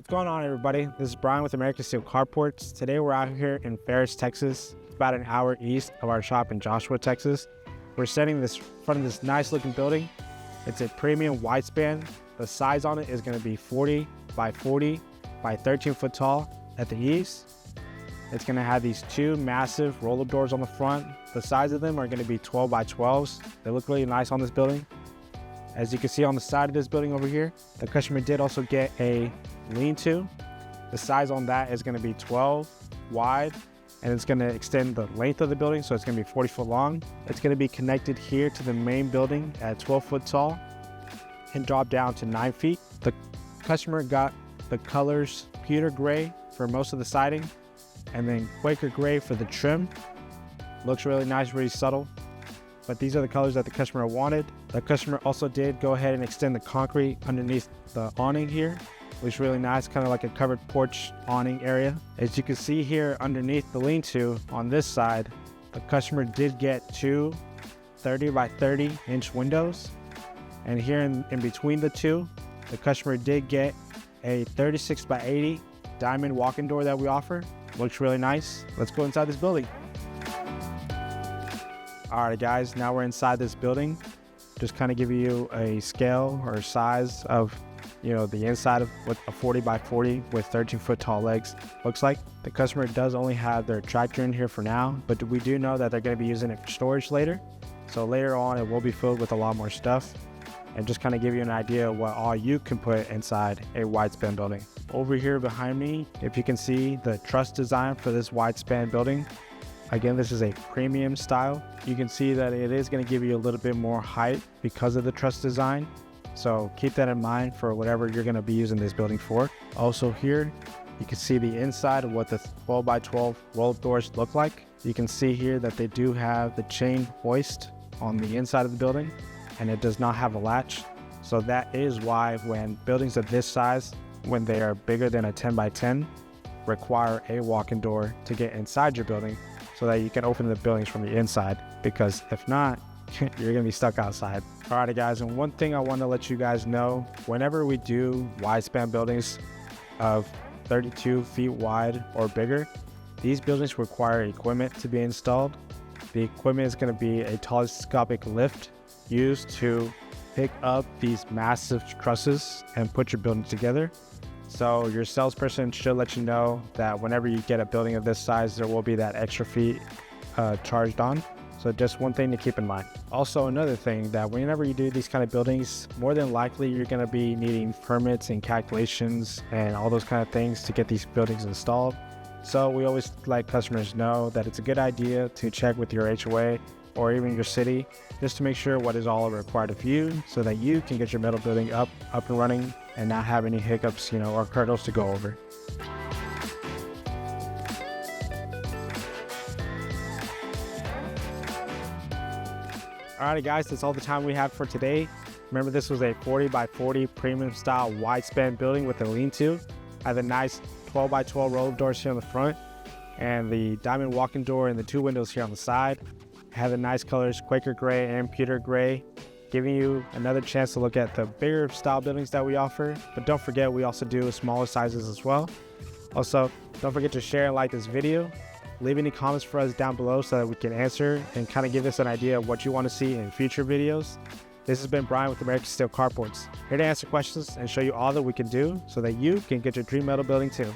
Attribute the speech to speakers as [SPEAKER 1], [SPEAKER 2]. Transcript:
[SPEAKER 1] What's going on, everybody? This is Brian with American Steel Carports. Today we're out here in Ferris, Texas, about an hour east of our shop in Joshua, Texas. We're standing in front of this nice looking building. It's a premium wide span. The size on it is going to be 40 by 40 by 13 foot tall at the east. It's going to have these two massive roll-up doors on the front. The size of them are going to be 12 by 12s. They look really nice on this building. As you can see on the side of this building over here, the customer did also get a lean-to. The size on that is going to be 12 wide, and it's going to extend the length of the building, so it's going to be 40 foot long. It's going to be connected here to the main building at 12 foot tall and drop down to 9 feet. The customer got the colors pewter gray for most of the siding and then Quaker gray for the trim. Looks really nice, really subtle, but these are the colors that the customer wanted. The customer also did go ahead and extend the concrete underneath the awning here. Looks really nice, kind of like a covered porch awning area. As you can see here underneath the lean-to on this side, the customer did get two 30 by 30 inch windows. And here in between the two, the customer did get a 36 by 80 diamond walk-in door that we offer. Looks really nice. Let's go inside this building. All right, guys, now we're inside this building. Just kind of give you a scale or size of, the inside of what a 40 by 40 with 13 foot tall legs looks like. The customer does only have their tractor in here for now, but we do know that they're going to be using it for storage later. So later on, it will be filled with a lot more stuff, and just kind of give you an idea of what all you can put inside a wide span building. Over here behind me, if you can see the truss design for this wide span building. Again, this is a premium style. You can see that it is going to give you a little bit more height because of the truss design. So keep that in mind for whatever you're going to be using this building for. Also here, you can see the inside of what the 12 by 12 roll-up doors look like. You can see here that they do have the chain hoist on the inside of the building, and it does not have a latch. So that is why when buildings of this size, when they are bigger than a 10 by 10, require a walk-in door to get inside your building so that you can open the buildings from the inside, because if not, you're gonna be stuck outside. All right, guys, and one thing I want to let you guys know, whenever we do wide span buildings of 32 feet wide or bigger, these buildings require equipment to be installed. The equipment is going to be a telescopic lift used to pick up these massive trusses and put your building together. So your salesperson should let you know that whenever you get a building of this size, there will be that extra fee charged on. So just one thing to keep in mind. Also, another thing, that whenever you do these kind of buildings, more than likely you're going to be needing permits and calculations and all those kind of things to get these buildings installed. So we always let customers know that it's a good idea to check with your HOA or even your city, just to make sure what is all required of you so that you can get your metal building up and running and not have any hiccups, or hurdles to go over. Alrighty, guys, that's all the time we have for today. Remember, this was a 40 by 40 premium style wide span building with a lean-to. Had the nice 12 by 12 roll doors here on the front and the diamond walk-in door and the two windows here on the side. Had the nice colors Quaker gray and pewter gray, giving you another chance to look at the bigger style buildings that we offer. But don't forget, we also do smaller sizes as well. Also, don't forget to share and like this video. Leave any comments for us down below so that we can answer and kind of give us an idea of what you want to see in future videos. This has been Brian with American Steel Carports, here to answer questions and show you all that we can do so that you can get your dream metal building too.